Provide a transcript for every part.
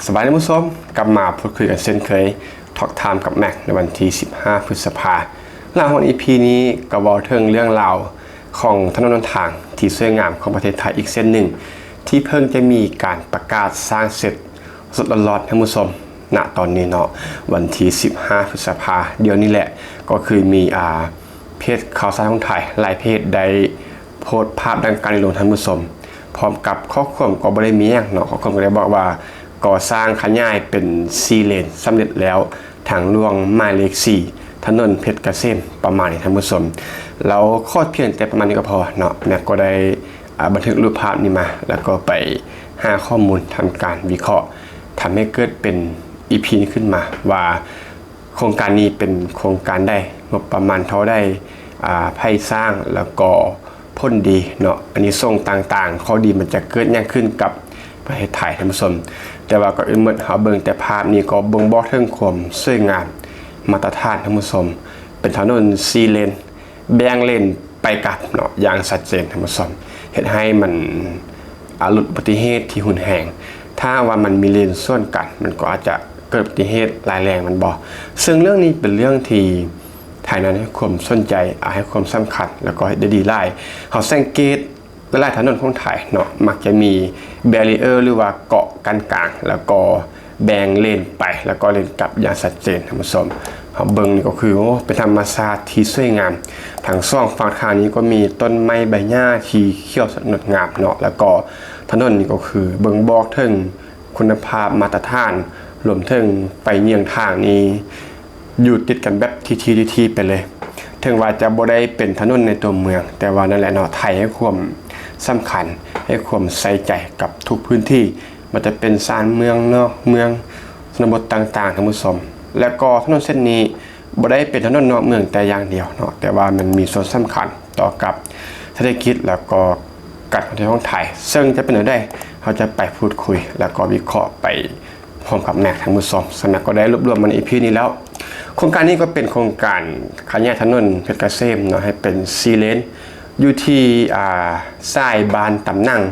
สบายดีผู้ชมกลับมาพูดคุยกันเช่นเคยทอล์กไทม์กับแม็กในวันที่15 พฤษภาคมหลังของ EP นี้ก็บอกถึงเรื่องราวของถนนหนทางที่สวยงามของประเทศไทยอีกเส้นหนึ่งที่เพิ่งจะมีการประกาศสร้างเสร็จสดร้อนๆให้ผู้ชมณตอนนี้เนาะวันที่15 พฤษภาคมเดี๋ยวนี้แหละก็คือมีเพจข่าวสารของไทยหลายเพจได้โพสต์ภาพดังกล่าวลงท่านผู้ชมพร้อมกับข้อความก็บ่ได้มีอย่างเนาะข้อความก็ได้บอกว่าก่อสร้างขยายเป็น4 เลนสำเร็จแล้วทางหลวงหมายเลข4ถนนเพชรเกษมประมาณนี้ท่านผู้ชมแล้วข้อเพียงแต่ประมาณนี้ก็พอเนาะแม่ก็ได้บันทึกรูปภาพนี้มาแล้วก็ไปหาข้อมูลทำการวิเคราะห์ทำให้เกิดเป็น EP นี้ขึ้นมาว่าโครงการนี้เป็นโครงการได้งบประมาณเท่าได้ไพ่สร้างแล้วก็พ้นดีเนาะอันนี้ส่งต่างๆข้อดีมันจะเกิดอย่างขึ้นกับประเทศไทยท่านผู้ชมแต่ว่าก็เมื่อเฮาเบิ่งแต่ภาพนี้ก็บ่งบอกถึงความสวยงามมาตรฐานท่านผู้ชมเป็นถนน4 เลนแบ่งเลนไปกลับเนาะอย่างชัดเจนท่านผู้ชมเฮ็ดให้มันลดอุบัติเหตุที่รุนแรงถ้าว่ามันมีเลนส่วนกันมันก็อาจจะเกิดอุบัติเหตุร้ายแรงมันบ่ซึ่งเรื่องนี้เป็นเรื่องที่ไทยนั้นให้ความสนใจให้ความสำคัญแล้วก็ได้ดีหลายเฮาสังเกตหลายถนนของไทยเนาะมักจะมีแบรีเออร์หรือว่าเกาะกันกลางแล้วก็แบ่งเลนไปแล้วก็เลนกลับอย่างชัดเจนท่านผู้ชมเฮาเบิ่งนี่ก็คือเป็นธรรมชาติที่สวยงามทางซ่องฝั่งทางนี้ก็มีต้นไม้ใบหญ้าที่เขียวสดงดงามเนาะแล้วก็ถนนนี่ก็คือเบิ่งบอกถึงคุณภาพมาตรฐานรวมถึงไฟเงียงทางนี้อยู่ติดกันแบบทีไปเลยถึงว่าจะบ่ได้เป็นถนนในตัวเมืองแต่ว่านั่นแหละเนาะไทยให้ความสำคัญให้ความใส่ใจกับทุกพื้นที่มันจะเป็นชานเมืองนอกเมืองชนบทต่างๆท่านผู้ชมและก็ถนนเส้นนี้บ่ได้เป็นถนนนอกเมืองแต่อย่างเดียวเนาะแต่ว่ามันมีส่วนสำคัญต่อกับเศรษฐกิจแล้วก็การท่องเที่ยวของไทยซึ่งจะเป็นอะไรเราจะไปพูดคุยแล้วก็วิเคราะห์ไปพร้อมกับแม็กท่านผู้ชมสำนักก็ได้รวบรวมมันอีพีนี้แล้วโครงการนี้ก็เป็นโครงการขยายถนนเพชรเกษมเนาะให้เป็น4 เลนอยู่ที่สายบานตำนั่ง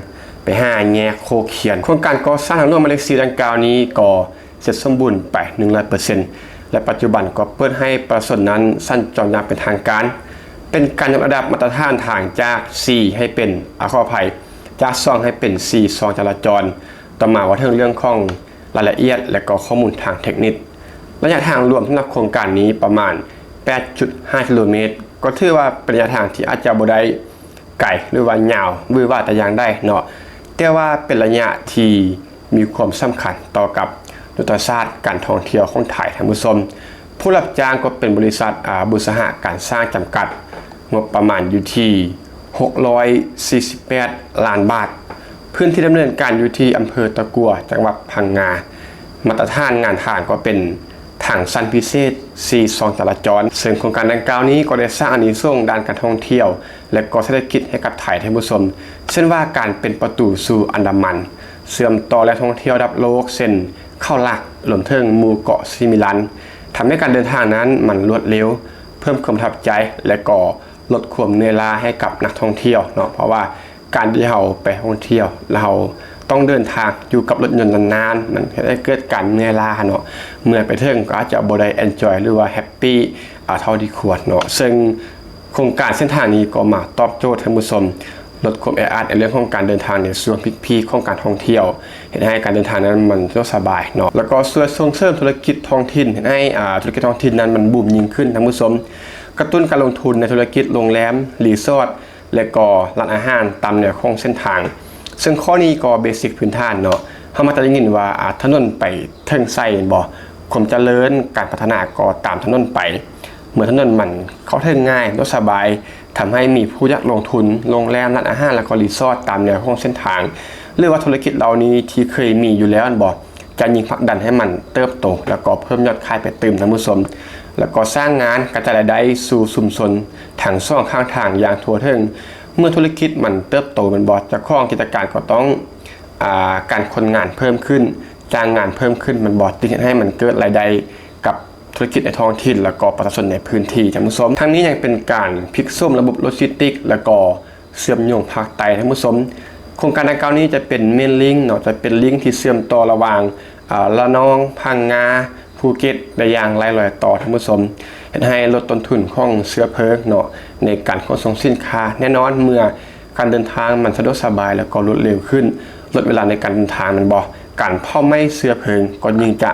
ไป5 แยกโคเคียนโครงการก่อสร้างทางหลวงหมายเลข4ดังกล่าวนี้ก็เสร็จสมบูรณ์ไป 100% และปัจจุบันก็เปิดให้ประชาชนนั้นสัญจรอย่างเป็นทางการเป็นการยกระดับมาตรฐานทางจาก4ให้เป็นขออภัยจาก2ให้เป็น4 2จราจรต่อมาว่าเรื่องของรายละเอียดและก็ข้อมูลทางเทคนิคระยะทางรวมสำหรับโครงการนี้ประมาณ 8.5 กิโลเมตรก็ถือว่าเป็นระยะทางที่อาจจะบ่ได้ไกลหรือว่ายาวหรือว่าแต่อย่างได้เนาะแต่ว่าเป็นระยะที่มีความสำคัญต่อกับยุทธศาสตร์การท่องเที่ยวของไทยท่านผู้ชมผู้รับจ้างก็เป็นบริษัทบุษหะการสร้างจำกัดงบประมาณอยู่ที่648 ล้านบาทพื้นที่ดำเนินการอยู่ที่อำเภอตะกั่วจังหวัดพังงามาตรฐานงานทางก็เป็นทางสั้นพิเศษ4 2จราจรซึ่งโครงการดังกล่าวนี้ก็ได้สร้างอานิสงส์ด้านการท่องเที่ยวและก็เศรษฐกิจให้กับไทยท่านผู้ชมเช่นว่าการเป็นประตูสู่อันดามันเชื่อมต่อและท่องเที่ยวระดับโลกเส้นเข้าหลักรวมถึงหมู่เกาะซิมิลันทำให้การเดินทางนั้นมันรวดเร็วเพิ่มความประทับใจและก็ลดความเหนื่อยล้าให้กับนักท่องเที่ยวเนาะเพราะว่าการที่เราไปท่องเที่ยวเราต้องเดินทางอยู่กับรถยนต์นานๆมันได้เกิดการเหนื่อยล้าเนาะเมื่อไปถึงก็อาจจะบ่ได้ enjoy หรือว่า happy เท่าที่ควรเนาะซึ่งโครงการเส้นทางนี้ก็มาตอบโจทย์ท่านผู้ชมลดความแออัดในเรื่องของการเดินทางในส่วนพีคๆของการท่องเที่ยวเห็นให้การเดินทางนั้นมันสบายเนาะแล้วก็ช่วยส่งเสริมธุรกิจท้องถิ่นเห็นให้ธุรกิจท้องถิ่นนั้นมันบูมยิ่งขึ้นท่านผู้ชมกระตุ้นการลงทุนในธุรกิจโรงแรมรีสอร์ทและก็ร้านอาหารตามแนวของเส้นทางซึ่งข้อนี้ก็เบสิกพื้นฐานเนาะเฮามาจะได้ยินว่าถนนไปเทิงไส้บ่ความเจริญการพัฒนาก็ตามถนนไปเหมือนถนนมันเข้าถึงง่ายรถสบายทำให้มีผู้อยากลงทุนโรงแรมร้านอาหารและก็รีสอร์ทตามแนวของเส้นทางหรือว่าธุรกิจเหล่านี้ที่เคยมีอยู่แล้วบ่จะยิ่งผลักดันให้มันเติบโตแล้วก็เพิ่มยอดขายไปเติมท่านผู้ชมแล้วก็สร้างงานกระจายรายได้สู่ชุมชนทางซ่องข้างทางอย่างทั่วถึงเมื่อธุรกิจมันเติบโตมันบอดจะครองกิจการก็ต้องการคนงานเพิ่มขึ้นจ้างงานเพิ่มขึ้นมันบอดที่ให้มันเกิดรายได้กับธุรกิจในท้องถิ่นแล้วก็ประชาชนในพื้นที่ท่านผู้ชมทั้งนี้ยังเป็นการพลิกส้มระบบโลจิสติกแล้วก็เชื่อมโยงภาคใต้ท่านผู้ชมโครงการดังกล่าวนี้จะเป็นเมนลิงก์เนาะจะเป็นลิงก์ที่เชื่อมต่อระหว่าง ละนองพังงาภูเก็ตได้อย่างหลายต่อท่านผู้ชมเห็นให้ลดต้นทุนของเชื้อเพลิงเนาะในการขนส่งสินค้าแน่นอนเมื่อการเดินทางมันสะดวกสบายแล้วก็รวดเร็วขึ้นลดเวลาในการเดินทางมันบอกการเผาไหม้เชื้อเพลิงก็ยิ่งจะ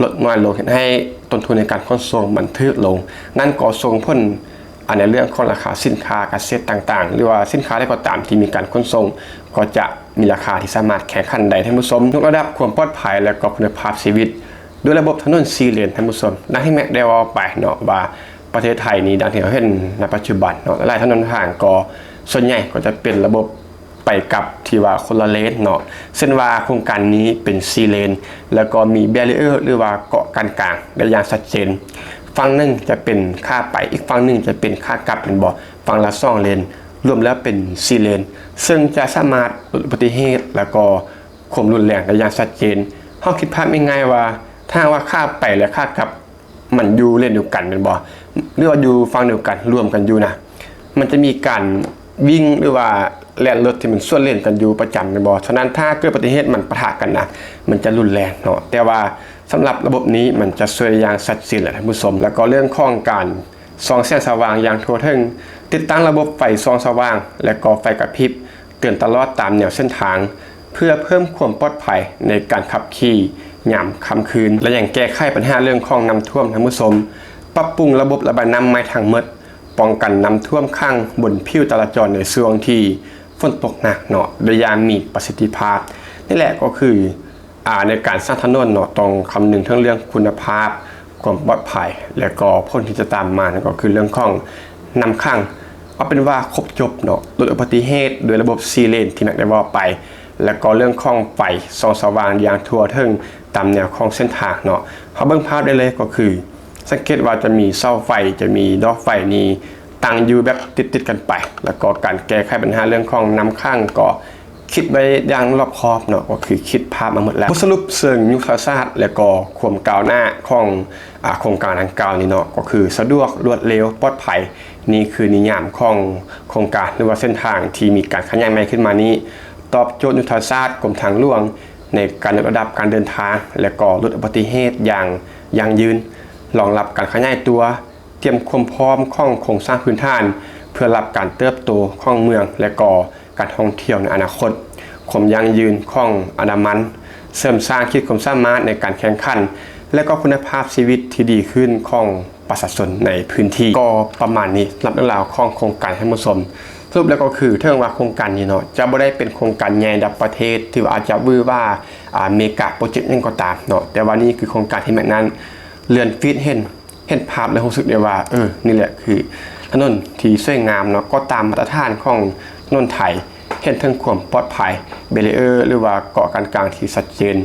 ลดน้อยลงเห็นให้ต้นทุนในการขนส่งมันถูกลงนั่นก็ส่งผลในเรื่องของราคาสินค้าเกษตรต่างๆหรือว่าสินค้าใดก็ตามที่มีการขนส่งก็จะมีราคาที่สามารถแข่งขันได้ท่านผู้ชมยกระดับความปลอดภัยและก็คุณภาพชีวิตด้วยระบบถนน4 เลนท่านผู้ชมดังที่แม่ได้ว่าไปเนาะว่าประเทศไทยนี้ดังที่เราเห็นในปัจจุบันเนาะหลายถนนทางก็ส่วนใหญ่ก็จะเป็นระบบไปกับที่ว่าคนละเลนเนาะเส้นว่าโครงการนี้เป็น4 เลนแล้วก็มีแบรีเออร์หรือว่าเกาะกลางได้อย่างชัดเจนฝั่งหนึ่งจะเป็นค่าไปอีกฝั่งหนึ่งจะเป็นค่ากลับเป็นบ่ฝั่งละ2 เลนรวมแล้วเป็น4 เลนซึ่งจะสามารถลดอุบัติเหตุแล้วก็ความรุนแรงได้อย่างชัดเจนเฮาคิดภาพง่ายๆว่าถ้าว่าค่าไปและค่ากลับมันอยู่เลนเดียวกันเป็นบ่หรือว่าอยู่ฝั่งเดียวกันรวมกันอยู่นะมันจะมีการวิ่งหรือว่าแล่นรถที่มันส่วนเลนกันอยู่ประจำเป็นบ่ฉะนั้นถ้าเกิดอุบัติเหตุมันปะทะกันนะมันจะรุนแรงเนาะแต่ว่าสำหรับระบบนี้มันจะช่วยอย่างชัดเจนแหละท่านผู้ชมแล้วก็เรื่องของการส่องแสงสว่างอย่างทั่วถึงติดตั้งระบบไฟส่องสว่างและก็ไฟกระพริบเตือนตลอดตามแนวเส้นทางเพื่อเพิ่มความปลอดภัยในการขับขี่ยามค่ำคืนและยังแก้ไขปัญหาเรื่องของน้ำท่วมท่านผู้ชมปรับปรุงระบบระบายน้ำใหม่ทางหมดป้องกันน้ำท่วมขังบนผิวจราจรในช่วงที่ฝนตกหนักเนาะโดยอย่างมีประสิทธิภาพนี่แหละก็คือในการสร้างถนนเนาะต้องคำนึงทั้งเรื่องคุณภาพความปลอดภัยและก็ผลที่จะตามมาก็คือเรื่องของน้ำขังเอาเป็นว่าครบจบเนาะลดอุบัติเหตุโดยระบบ4 เลนที่แม็กได้ว่าไปและก็เรื่องของไฟส่องสว่างอย่างทั่วถึงตามแนวของเส้นทางเนาะเขาเบิ่งภาพได้เลยก็คือสังเกตว่าจะมีเสาไฟจะมีดอกไฟนี้ตั้งอยู่แบบติดกันไปแล้วก็การแก้ไขปัญหาเรื่องของน้ำขังก็คิดไว้อย่างรอบคอบเนาะก็คือคิดภาพมาหมดแล้วสรุปเชิงยุทธศาสตร์และก็ความก้าวหน้าของโครงการดังกล่าวนี้เนาะก็คือสะดวกรวดเร็วปลอดภัยนี่คือนิยามของโครงการหรือว่าเส้นทางที่มีการขยายใหม่ขึ้นมานี้ตอบโจทย์ยุทธศาสตร์กรมทางหลวงในการยกระดับการเดินทางและก็ลดอุบัติเหตุอย่างยั่งยืนรองรับการขยายตัวเตรียมความพร้อมของโครงสร้างพื้นฐานเพื่อรับการเติบโตของเมืองและก็การท่องเที่ยวในอนาคตความยั่งยืนของอนามันเสริมสร้างขีดความสามารถในการแข่งขันและก็คุณภาพชีวิตที่ดีขึ้นของประชาชนในพื้นที่ก็ประมาณนี้สำหรับเรื่องราวของโครงการให้ผู้ชมสรุปแล้วก็คือเท่าว่าโครงการนี้เนาะจะไม่ได้เป็นโครงการใหญ่ระดับประเทศที่อาจจะวือว่าเมกะโปรเจกต์ยังก็ตามเนาะแต่ว่านี่คือโครงการที่แบบนั้นเลื่อนฟีดเห็นภาพแล้วรู้สึกได้ว่านี่แหละคือถนนที่สวยงามเนาะก็ตามมาตรฐานของถนนไทยเห็นทั้งความปลอดภัยเบรีเออร์หรือว่าเกาะกลางที่ชัดเจน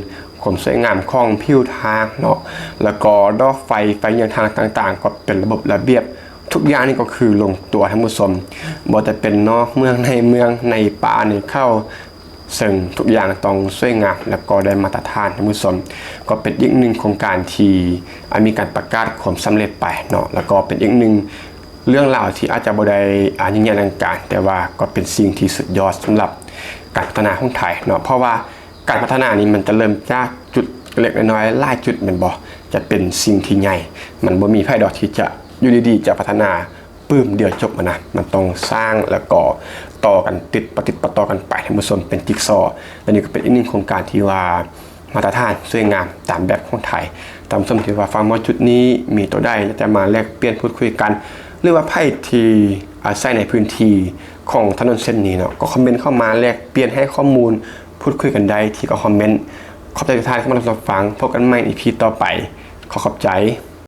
ความสวยงามของผิวทางเนาะแล้วก็ดอกไฟยังทางต่างๆก็เป็นระบบระเบียบทุกอย่างนี่ก็คือลงตัวทั้งหมดบ่จะเป็นนอกเมืองในเมืองในป่าในเข้าซึ่งทุกอย่างต้องสวยงามแล้วก็ได้มาตรฐานทั้งหมดก็เป็นอีกหนึ่งโครงการที่มีการประกาศความสำเร็จไปเนาะแล้วก็เป็นอีกหนึ่งเรื่องราวที่อาจจะบ่ได้ยิ่งใหญ่อลังการแต่ว่าก็เป็นสิ่งที่สุดยอดสำหรับการพัฒนาของไทยเนาะเพราะว่าการพัฒนานี้มันจะเริ่มจากจุดเล็กน้อยหลายจุดมันบ่จะเป็นสิ่งที่ใหญ่มันบ่มีไผดอกที่จะอยู่ดีๆจะพัฒนาปื้มเดียวจบนะมันต้องสร้างแล้วก็ต่อกันติดประต่อกันไปท่านผู้ชมเป็นจิ๊กซอว์และนี่ก็เป็นอีกหนึ่งโครงการที่ว่ามาตรฐานสวยงามตามแบบของไทยตามสมที่ว่าฟังมาจุดนี้มีตัวใดจะมาแลกเปลี่ยนพูดคุยกันหรือว่าไพ่ที่อาศัยในพื้นที่ของถนนเส้นนี้เนาะก็คอมเมนต์เข้ามาแลกเปลี่ยนให้ข้อมูลพูดคุยกันได้ที่ก็คอมเมนต์ขอบใจทุกท่านที่มารับฟังพบกันใหม่ใน EP ต่อไปขอบใจ